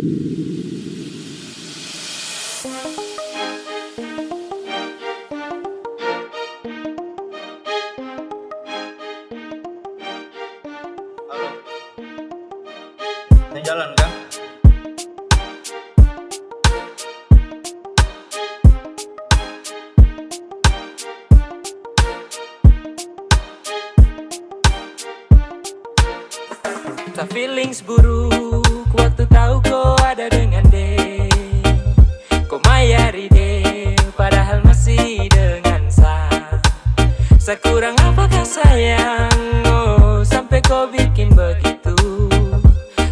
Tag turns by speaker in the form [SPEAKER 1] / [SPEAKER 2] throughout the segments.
[SPEAKER 1] Halo, yang jalan kah?
[SPEAKER 2] Tak feelings buruk waktu tahu kau ada dengan dia. Kau mayari dia padahal masih dengan saya. Sekurang apakah sayang, oh sampai kau bikin begitu.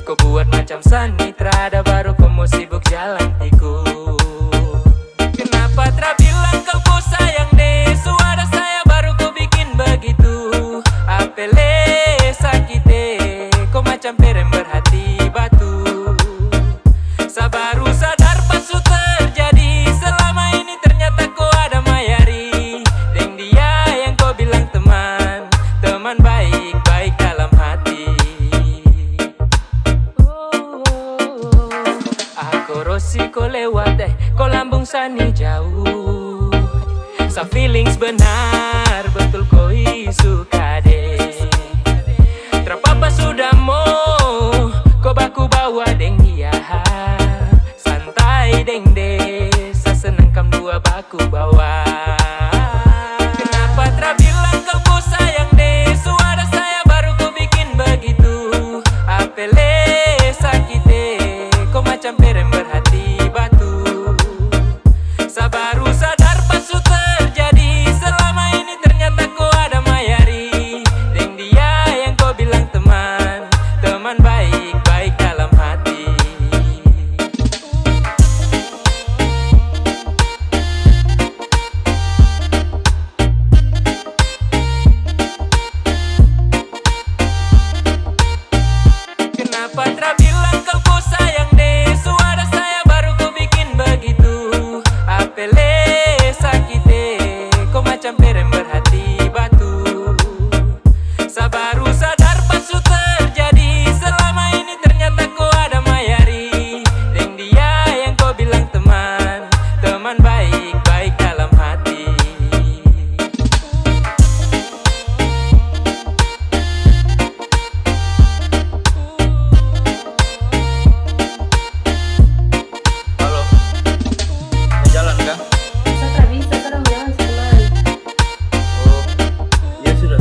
[SPEAKER 2] Kau buat macam sanitra, ada baru kau mau sibuk jalan tikus. Kenapa tak bilang kau sayang deh, suara saya baru kau bikin begitu. Apele sakit deh, kau macam perem berhati batu. Saya baru sadar pas su terjadi, selama ini ternyata kau ada mayari. Deng dia yang kau bilang teman, teman baik-baik dalam hati. Aku rosi kau lewat deh, kau lambung sani jauh. Sa feelings benar, betul kau suka deh. Terpapa sudah mau, kau baku bawa deng dia. Santai deng deh, sa senang kam dua baku bawa. Kenapa tak bilang kau sayang deh, suara saya baru kau bikin begitu. Apele sakit deh, kau macam perem berhati batu. Sa baru sadar pas su terjadi, selama ini ternyata kau ada mayari. Deng dia yang kau bilang teman, teman baik-baik dalam hati. Kenapa tak bilang kau sayang deh, suara saya baru kau bikin begitu. Apele sakit deh, kau macam perem berhati batu. Sa baru sadar pas su terjadi, selama ini ternyata kau ada mayari. Deng dia yang kau bilang teman, teman baik-baik dalam hati.
[SPEAKER 1] Halo, yang jalan kah?
[SPEAKER 3] Saya tak bisa, saya mau jalan sama teman.
[SPEAKER 1] Oh, iya sudah.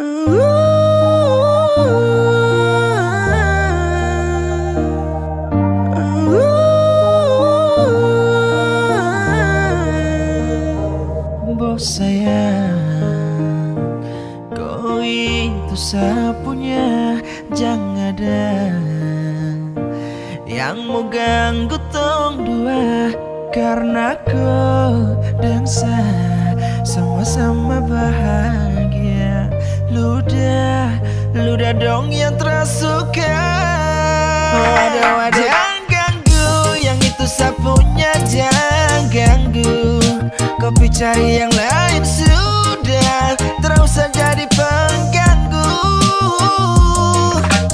[SPEAKER 3] Bos sayang, kau itu sapunya jangan ada yang mau ganggu tong dua, karena kau dan saya sama-sama bahagia. Ludah dong yang tersuka. Jangan ganggu, yang itu sapunya jangan ganggu. Kopi cari yang lain sudah, tak usah jadi pengganggu.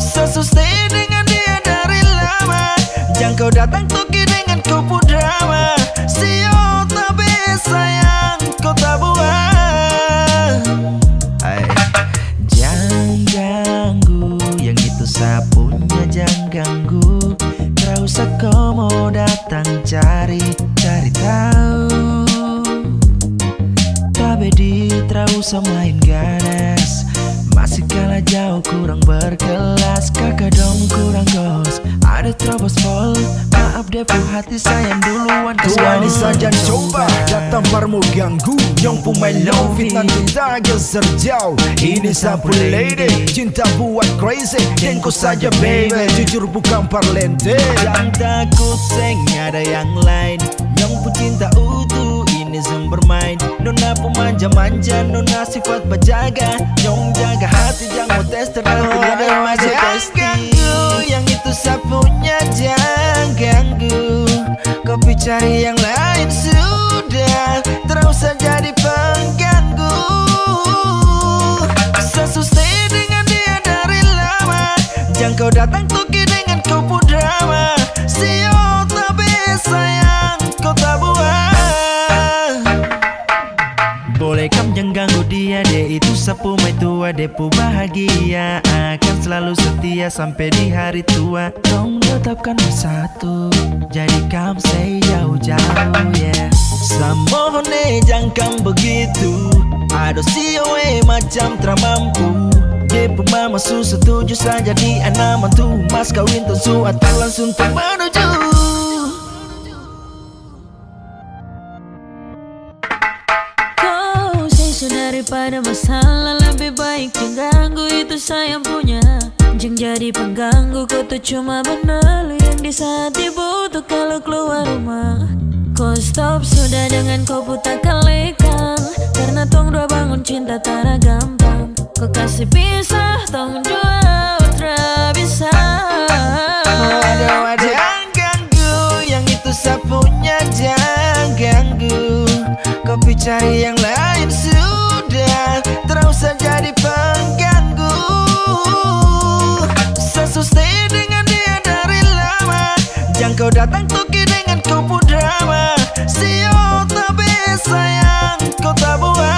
[SPEAKER 3] So stay dengan dia dari lama, jangan kau datang toki dengan kupu drama. Sio tapi sayang kau tak buang. Jangan ganggu, yang itu sapunya jangan ganggu. Tak usah kau mau datang cari tahu. Tak usah main ganas, masih kalah jauh kurang berkelas. Kakak dong kurang gos, ada terobos pol. Maaf depu hati sayang duluan.
[SPEAKER 4] Tuani saja coba datang parmu ganggu. Yang pemain low fitnah kita geser jauh. Ini sapu lady, cinta buat crazy. Dan kau saja baby, jujur bukan parlente.
[SPEAKER 3] Jangan takut seng ada yang lain. Yang pecinta utuh ini sem bermain. Nona pemanja-manja, nona sifat berjaga. Nyong jaga hati, jangan mau tes nanti ada maju tes. Ganggu, yang itu sapunya jangan ganggu. Kopi cari yang lain sudah, tak usah jadi pengganggu. So stay dengan dia dari lama, jangan kau datang toki dengan kupu drama. Sio tapi sayang kau tak buang. Boleh kam jangan ganggu dia, itu sapu mai tua. Depu bahagia akan selalu setia sampai di hari tua. Tong tetapkan bersatu, jadi kam say jauh-jauh yeah. Samohone jangan kam begitu, ado sioe macam teramampu. Depu mama su setuju saja di anak mantu. Mas kawin tentu atau langsung menuju.
[SPEAKER 5] Daripada masalah lebih baik jangan ganggu, itu sayang punya. Jangan jadi pengganggu, kau tuh cuma benar yang di saat dibutuh kalau keluar rumah. Kau stop sudah dengan kau buta kalikan, karena tong dua bangun cinta tak gampang. Kau kasih pisah tong dua ultra bisa.
[SPEAKER 3] Jangan ganggu, yang itu sapunya jangan ganggu. Kopi cari yang lain sudah, tak usah jadi pengganggu. So stay dengan dia dari lama, jangan kau datang toki dengan kupu drama. Sio tapi sayang kau tak buang.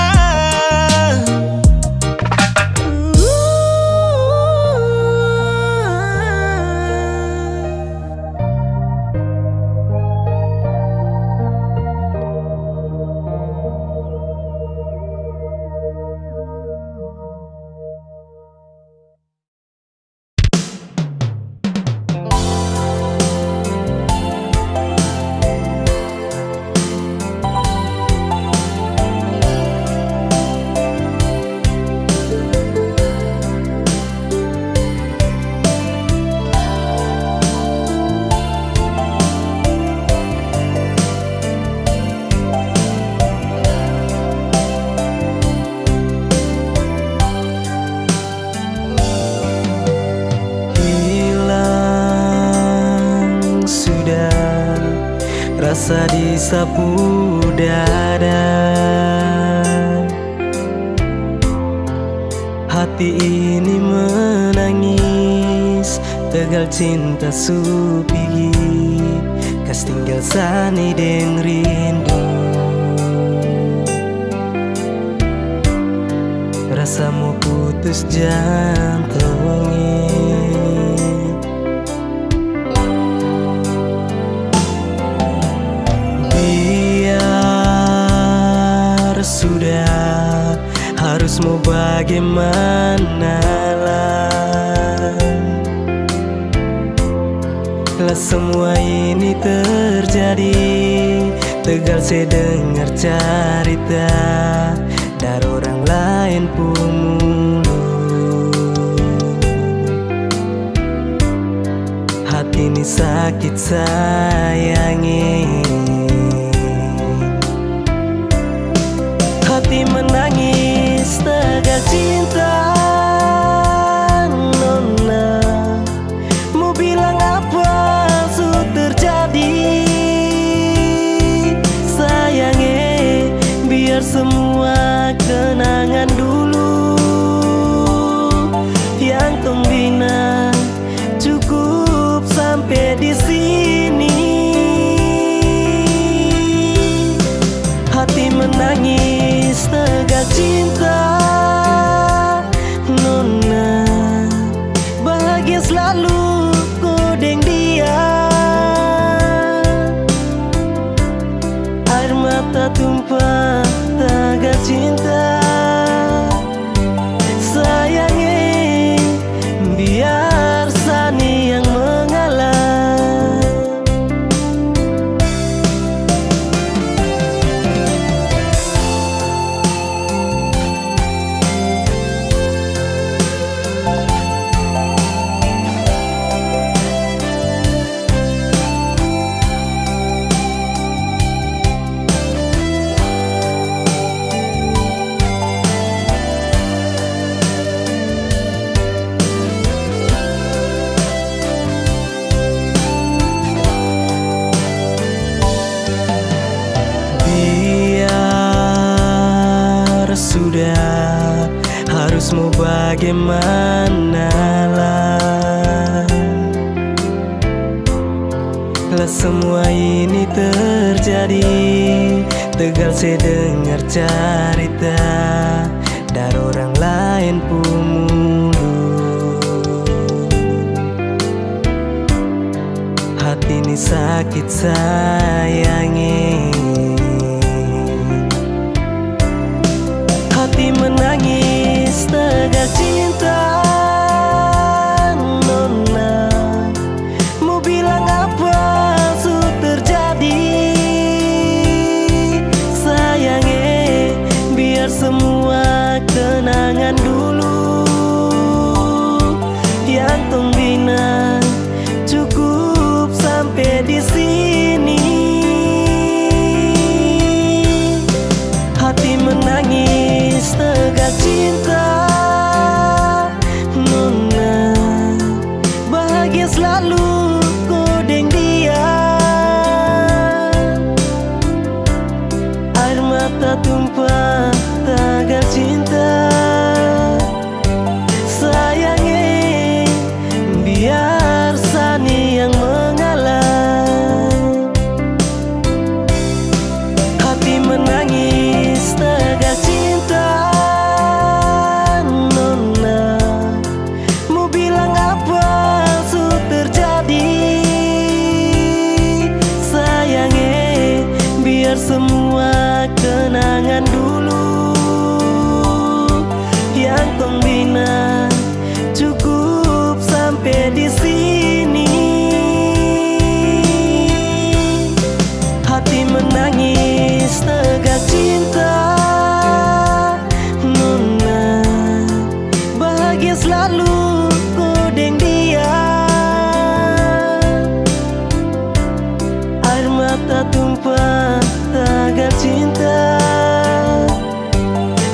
[SPEAKER 2] Rasa disapu dada, hati ini menangis, tegal cinta supigi, kas tinggal sani deng rindu. Rasamu putus jantungnya, sudah harus
[SPEAKER 6] Harus mau bagaimana lah, lah semua ini terjadi. Tegal saya dengar cerita dari orang lain pun mulu. Hati ini sakit sayangi, hati menangis tegal cinta. Nona mau bilang apa sudah terjadi. Sayangnya biar semua kenangan dulu yang tembina cukup sampai di sini. Hati menangis tegal cinta. Nona bahagia selalu kodeng dia. Air mata tumpah tegal cinta. Sayangnya biar Sani yang mengalah. Sudah harus mau bagaimana lah, lah semua ini terjadi. Tegal saya dengar cerita dari orang lain pun mulu. Hati ini sakit sayangi, hati menangis tegal cinta. Nona mau bilang apa sudah terjadi. Sayangnya biar semua kenangan dulu yang tembina cukup sampai di sini. Hati menangis tegal cinta. Nona bahagia selalu kodeng dia. Air mata tumpah tegal cinta. Sayangnya biar Sani yang mengalah. Hati menangis tegal cinta. Nona mau bilang apa sudah terjadi. Sayangnya biar semua kenangan dulu yang tembina cukup sampai di sini. Hati menangis tegal cinta. Nona bahagia selalu kodeng dia. Air mata tumpah tegal cinta.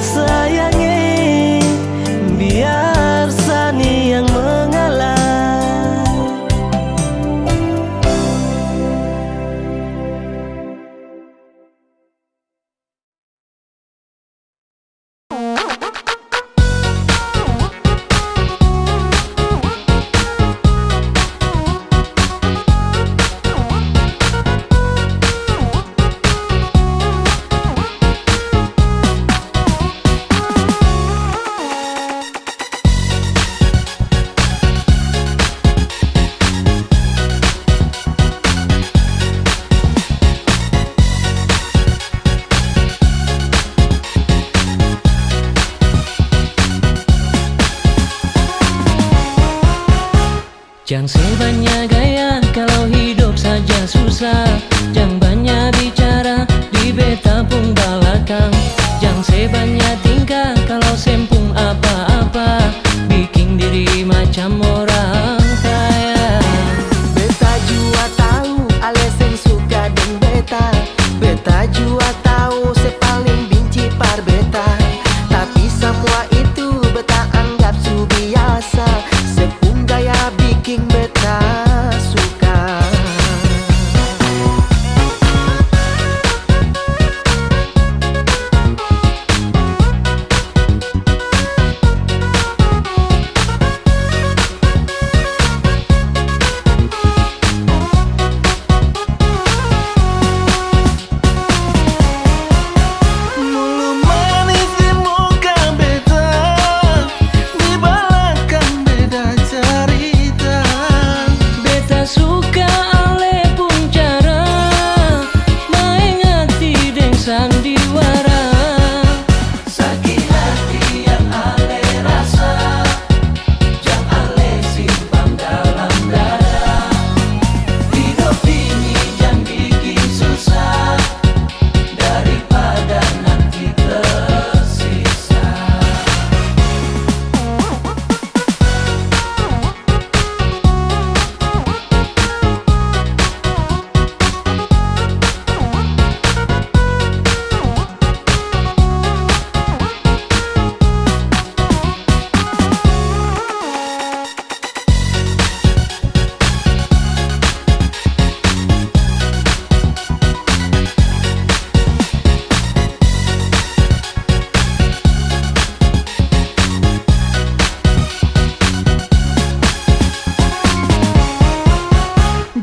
[SPEAKER 6] Sayangnya biar Sani yang mengalah.
[SPEAKER 2] Jangan sebanyak gaya kalau hidup saja susah. Jangan banyak bicara di beta pun belakang. Jangan sebanyak tingkah kalau sempung apa-apa, bikin diri macam orang kaya.
[SPEAKER 6] Beta jua tahu alasan suka dan beta. Beta jua tahu sepaling benci par beta. Tapi semua itu beta anggap su biasa. Sepung gaya bikin beta suka. Mulu manis di muka beta, di belakang beda cerita.
[SPEAKER 2] Beta suka ale pun cara main hati deng sandiwara. Sakit hati yang ale rasa, jangan ale simpan dalam dada. Hidup ini jangan bikin susah, daripada nanti tersisa.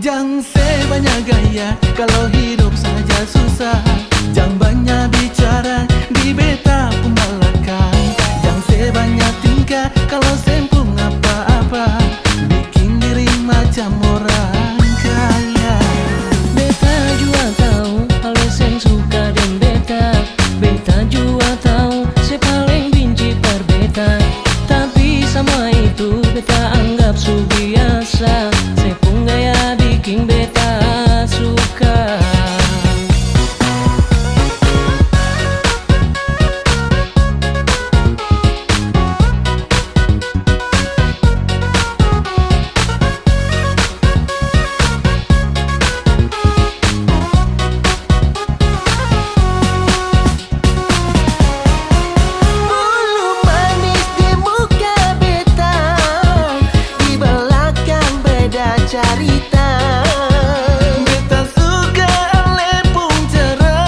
[SPEAKER 6] Jangan sebanyak gaya kalau hidup saja susah. Jangan banyak bicara di beta pun belakang. Jangan sebanyak tingkah kalau sempung apa-apa, bikin diri macam orang kaya.
[SPEAKER 2] Beta jua tahu alasan suka dan beta. Beta jua tahu sepaling benci par beta. Tapi sama itu beta anggap su biasa. Sepung gaya bikin beta suka.
[SPEAKER 6] Mulu manis di muka beta, di belakang beda cerita. Beta suka ale pun cara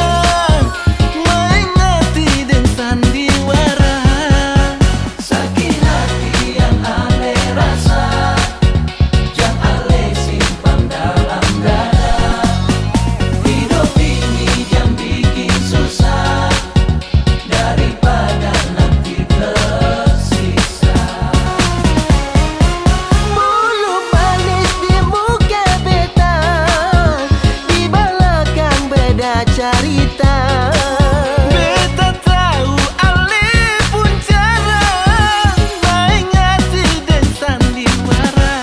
[SPEAKER 6] main hati dan sandiwara.
[SPEAKER 2] Sakit hati yang ale rasa, jangan ale simpan dalam dada. Hidup ini jangan bikin susah, daripada nanti tersisa.
[SPEAKER 6] Mulu manis di muka beta, di belakang beda cerita. Beta tahu ale pun cara main hati dan sandiwara.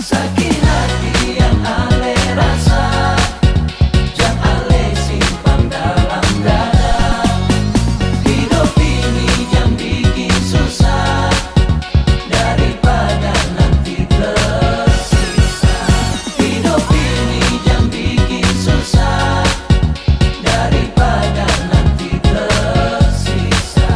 [SPEAKER 2] Sakit hati yang ale rasa, jangan ale simpan dalam dada. Hidup ini jangan bikin susah, daripada nanti tersisa. Hidup ini jangan bikin susah, daripada nanti tersisa.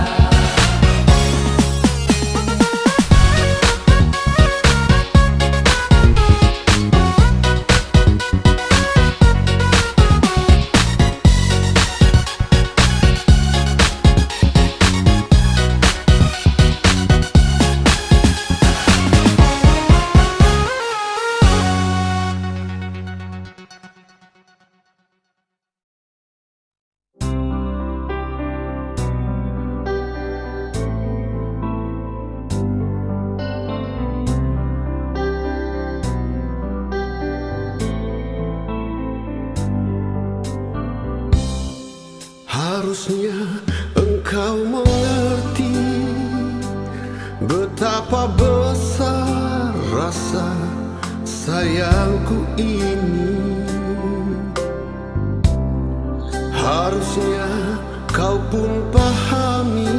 [SPEAKER 7] Harusnya engkau mengerti betapa besar rasa sayangku ini. Harusnya kau pun pahami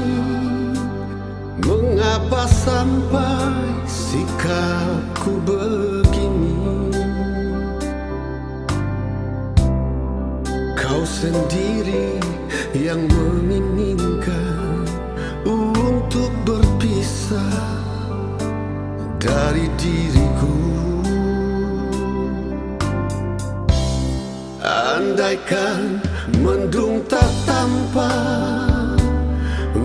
[SPEAKER 7] mengapa sampai sikapku begini. Kau sendiri yang menginginkan untuk berpisah dari diriku. Andaikan mendung tak tampak,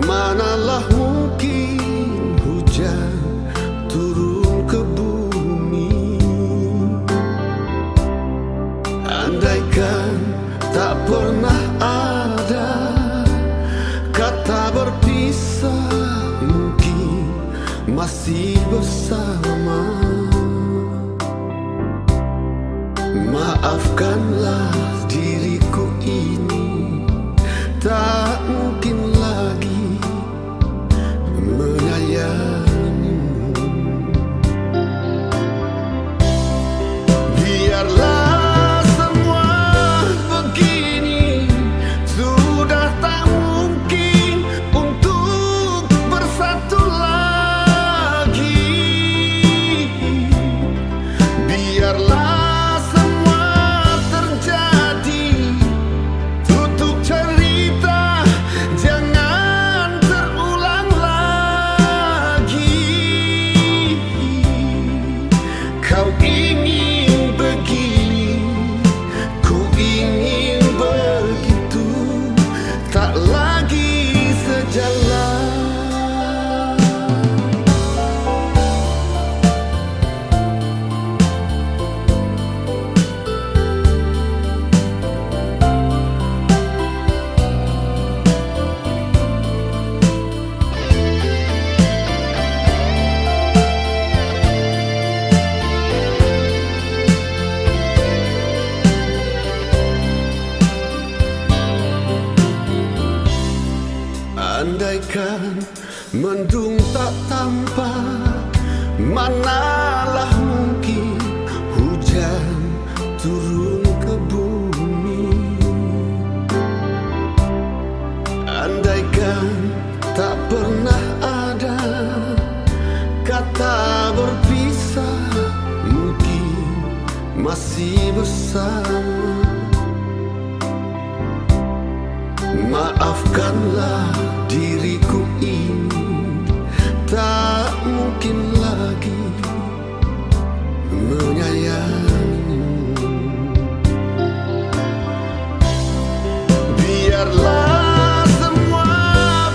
[SPEAKER 7] manalah mungkin hujan turun ke bumi. Andaikan tak pernah ada kata berpisah, mungkin masih bersama. Maafkanlah diriku ini, tak mungkin lagi menyayangimu. Biarlah semua begini, sudah tak mungkin untuk bersatu lagi. Biarlah andaikan mendung tak tampak, manalah mungkin hujan turun ke bumi. Andaikan tak pernah ada kata berpisah, mungkin masih bersama. Maafkanlah diriku ini, tak mungkin lagi menyayangimu. Biarlah semua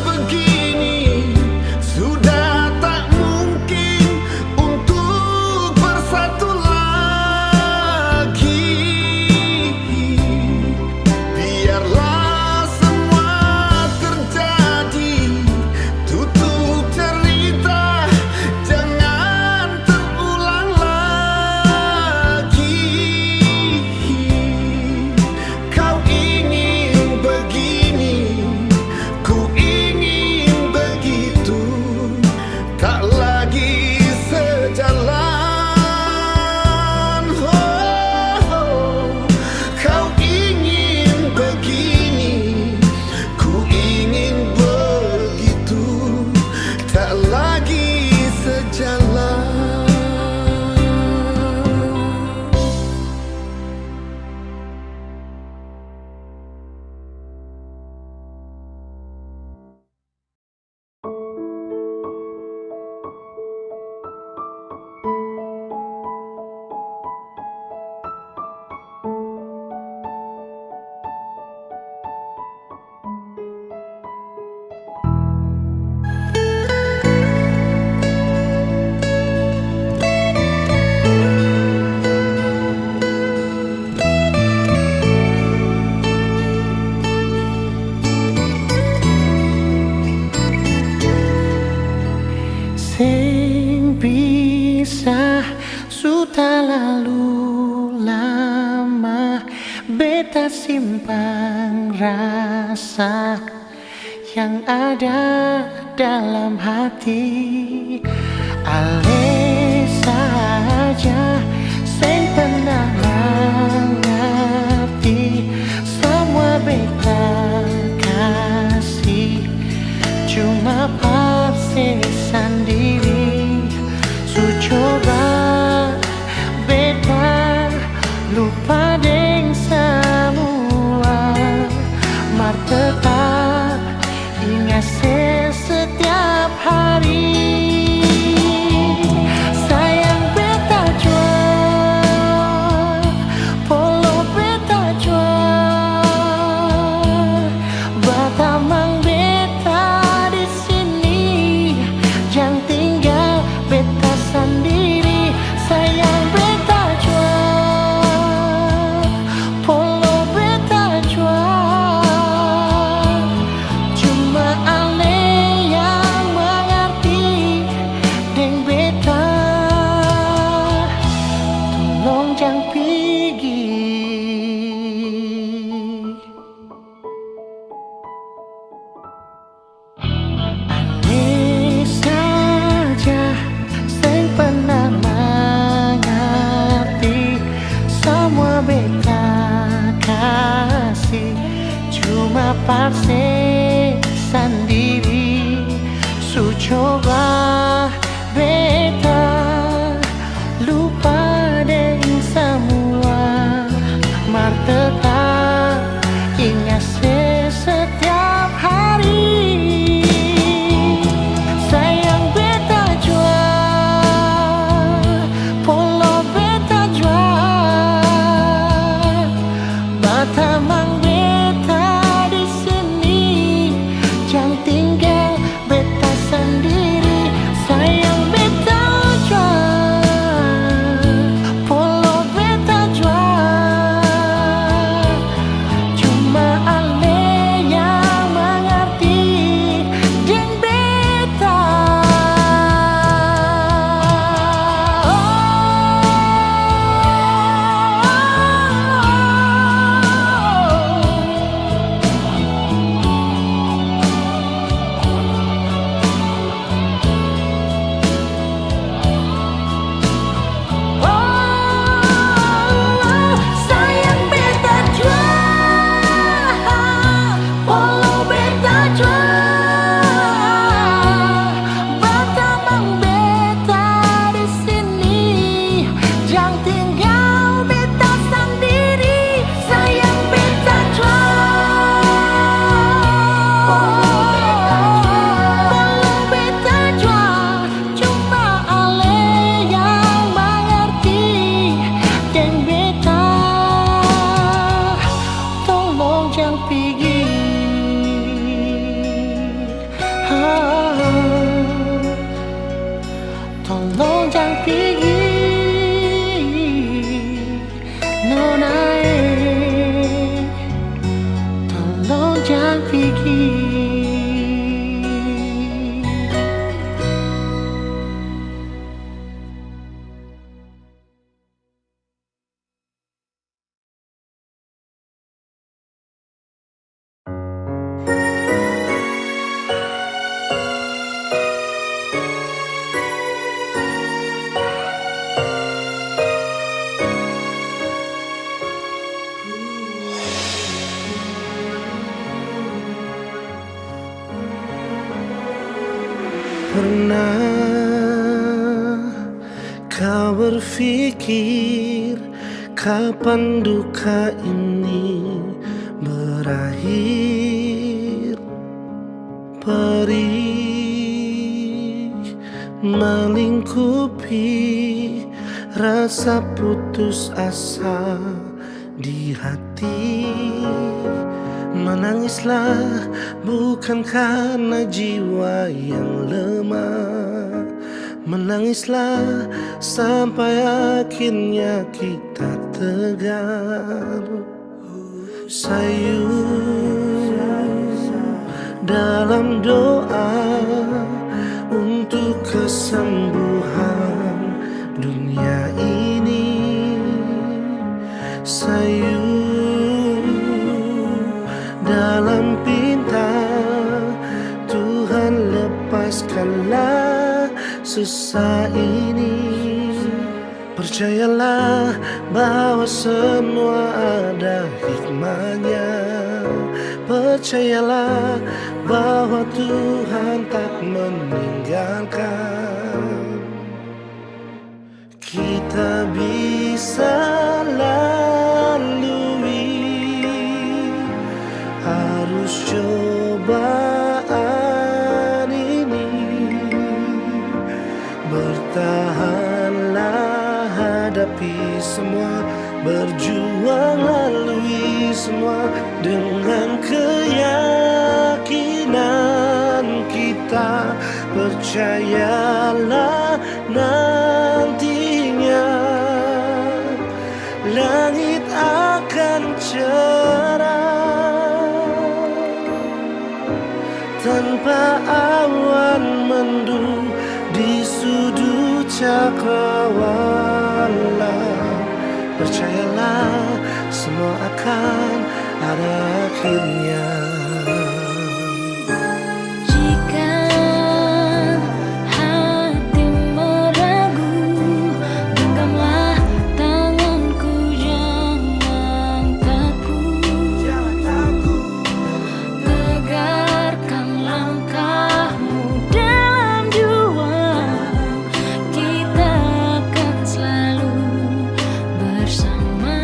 [SPEAKER 7] begini, sudah tak mungkin untuk bersatu lagi. Biarlah
[SPEAKER 6] sing pisah sudah lalu lama, beta simpan rasa yang ada dalam hati. Ale saja sing biar tetap ingat setiap hari. Sayang beta jua, polo beta jua, batamang beta di sini, jangan tinggal beta sendiri. Sayang beta jua, polo beta jua, cuma ale yang mengerti deng beta. Sayang beta jua, polo beta jua, batamang beta di sini, jangan tinggal beta sendiri. Sayang beta jua, polo beta jua, cuma ale yang mengerti deng beta. Tolong jangan pergi, tolong jangan pergi, nona, tolong jangan pergi. Pernah kau berpikir kapan duka ini berakhir? Perih melingkupi rasa putus asa di hati. Menangislah bukan karena jiwa yang lemah, menangislah sampai akhirnya kita tegar. Sayu dalam doa untuk kesembuhan dunia ini. Sayu dalam pinta, Tuhan lepaskanlah susah ini. Percayalah bahwa semua ada hikmahnya. Percayalah bahwa Tuhan tak meninggalkan. Kita bisa harus cobaan ini. Bertahanlah, hadapi semua, berjuang lalui semua dengan keyakinan kita. Percayalah nantinya langit akan cerah tanpa awan mendung di sudut cakrawala. Percayalah semua akan ada akhirnya.
[SPEAKER 5] Jika hati meragu, genggamlah tanganku, jangan takut. Tegakkan langkahmu dalam juang, kita akan selalu bersama.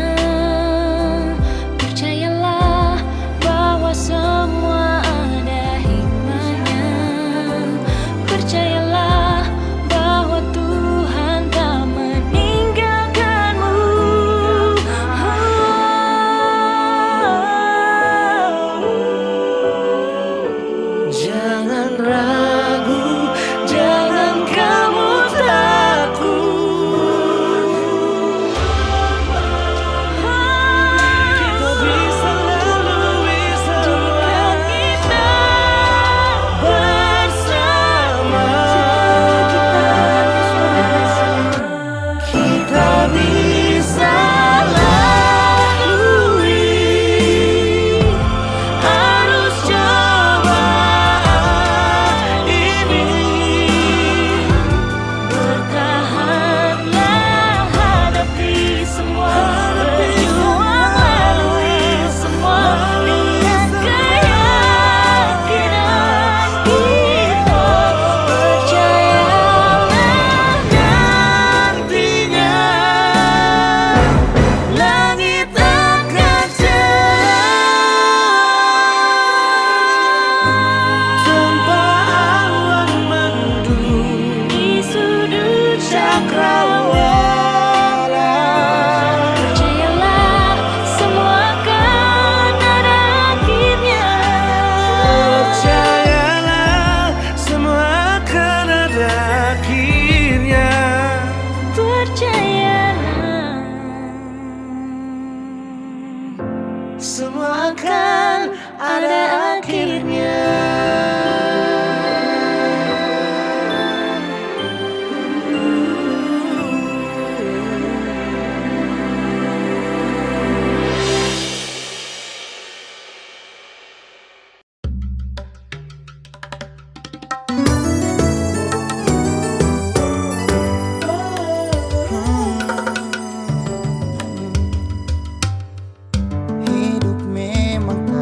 [SPEAKER 6] semua akan ada akhirnya.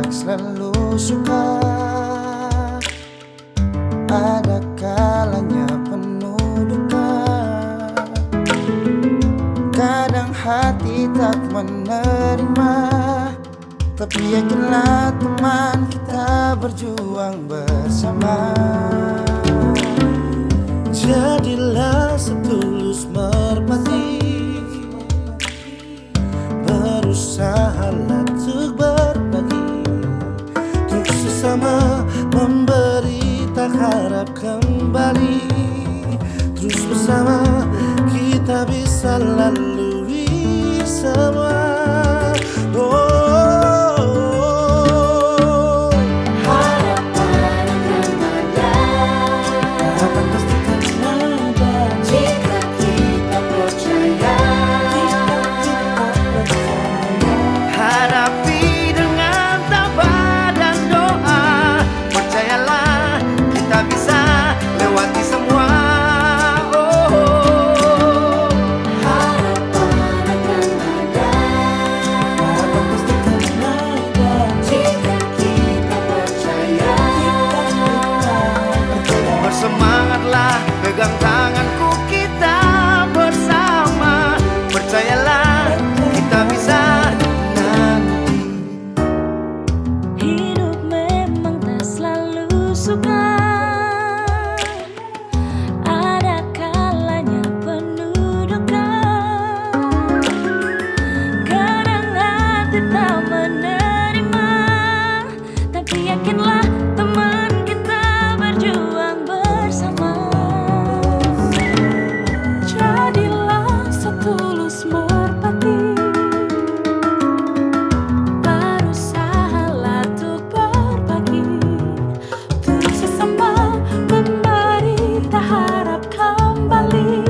[SPEAKER 6] Selalu suka, ada kalanya penuh duka. Kadang hati tak menerima, tapi yakinlah teman kita berjuang bersama. Jadilah setulus merpati, berusahalah untuk berbagi, sama memberi, tak harap kembali. Terus bersama kita bisa lalui semua.
[SPEAKER 5] Harapan akan ada,
[SPEAKER 6] Harapan pasti akan ada
[SPEAKER 5] jika kita percaya.
[SPEAKER 6] Hadapi dengan tabah dan doa, percayalah kita bisa lewati semua.
[SPEAKER 5] Harapan akan ada,
[SPEAKER 6] Harapan pasti akan ada
[SPEAKER 5] jika kita percaya.
[SPEAKER 6] Bersemangatlah, pegang tanganku, kita bersama. Percayalah kita bisa nanti.
[SPEAKER 5] Hidup memang tak selalu suka, ada kalanya penuh duka. Kadang hati tak menerima, tapi yakinlah teman kita berjuang bersama. Jadilah setulus merpati, berusahalah untuk berbagi, terus sesama memberi, tak harap kembali.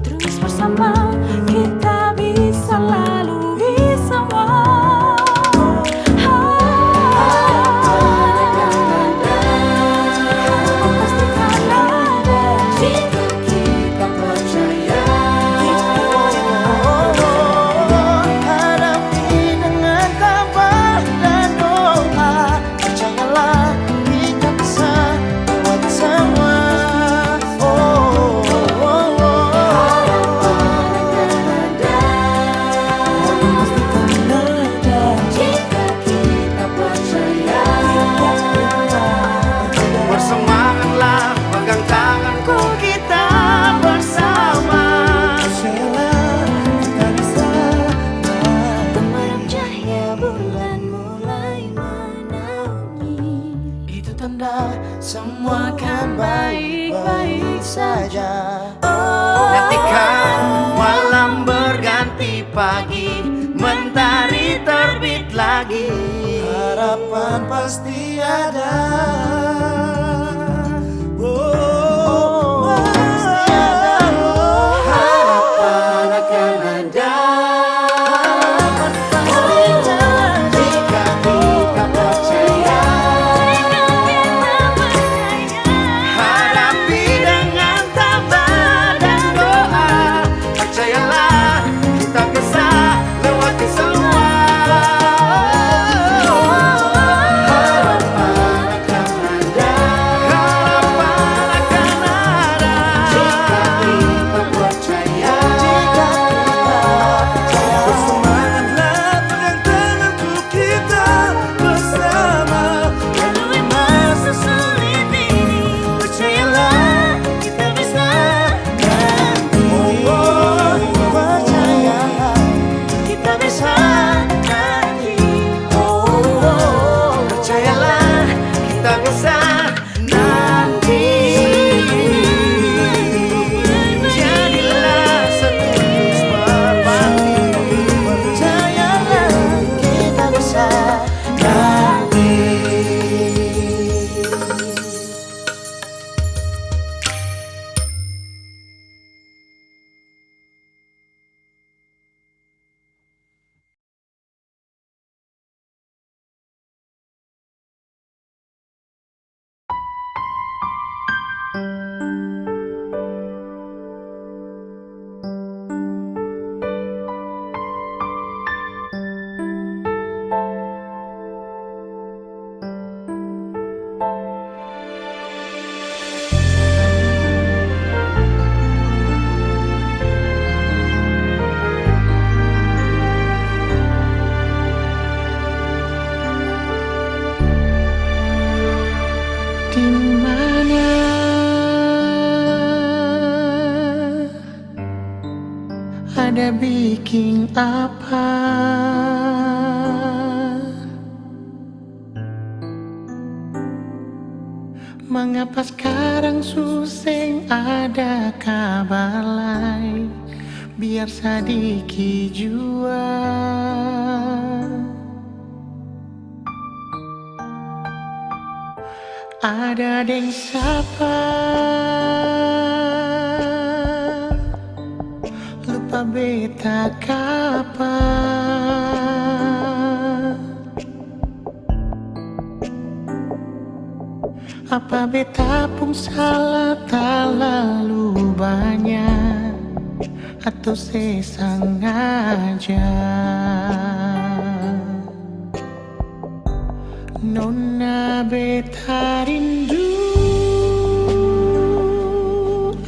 [SPEAKER 5] Terus bersama kita bisa lalui semua. Harapan akan ada, harapan pasti akan ada jika kita percaya.
[SPEAKER 6] Hadapi dengan tabah dan doa, percayalah kita bisa lewat semua.
[SPEAKER 5] Jika kita percaya,
[SPEAKER 6] Bersemangatlah, pegang tanganku, kita bersama. Percayalah kita bisa.
[SPEAKER 5] teman cahaya bulan mulai menaungi.
[SPEAKER 6] Itu tanda semua akan baik-baik saja. Nantikan malam berganti pagi, mentari terbit lagi. Harapan pasti ada. Pasti ada. Harapan akan ada. Jika kita percaya. Hadapi dengan tabah dan doa, percayalah kita bisa lewati semua. Harapan akan ada bikin apa? Mengapa sekarang suseng ada kabar lain? Biar sedikit jua ada deng siapa lupa beta kapa. Apa beta pun salah terlalu banyak atau sesengaja? Nona beta rindu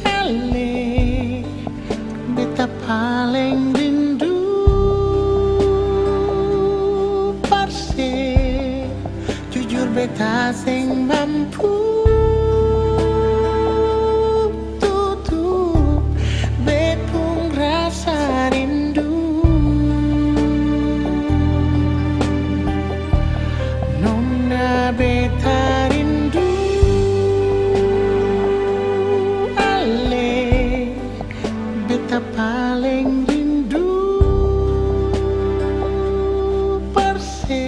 [SPEAKER 6] ale, beta paling rindu parse. Jujur beta sing mampu tutup bet pun rasa rindu. Nona beta rindu ale, beta paling rindu perse.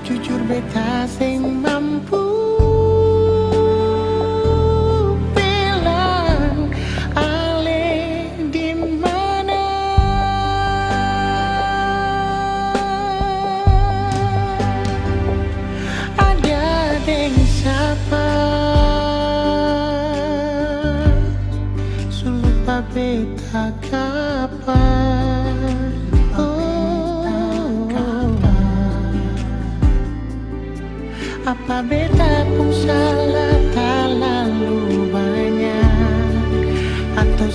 [SPEAKER 6] Jujur beta sing mampu bilang ale di mana. Ada deng siapa lupa beta kapan? Apa beta pun salah terlalu banyak atau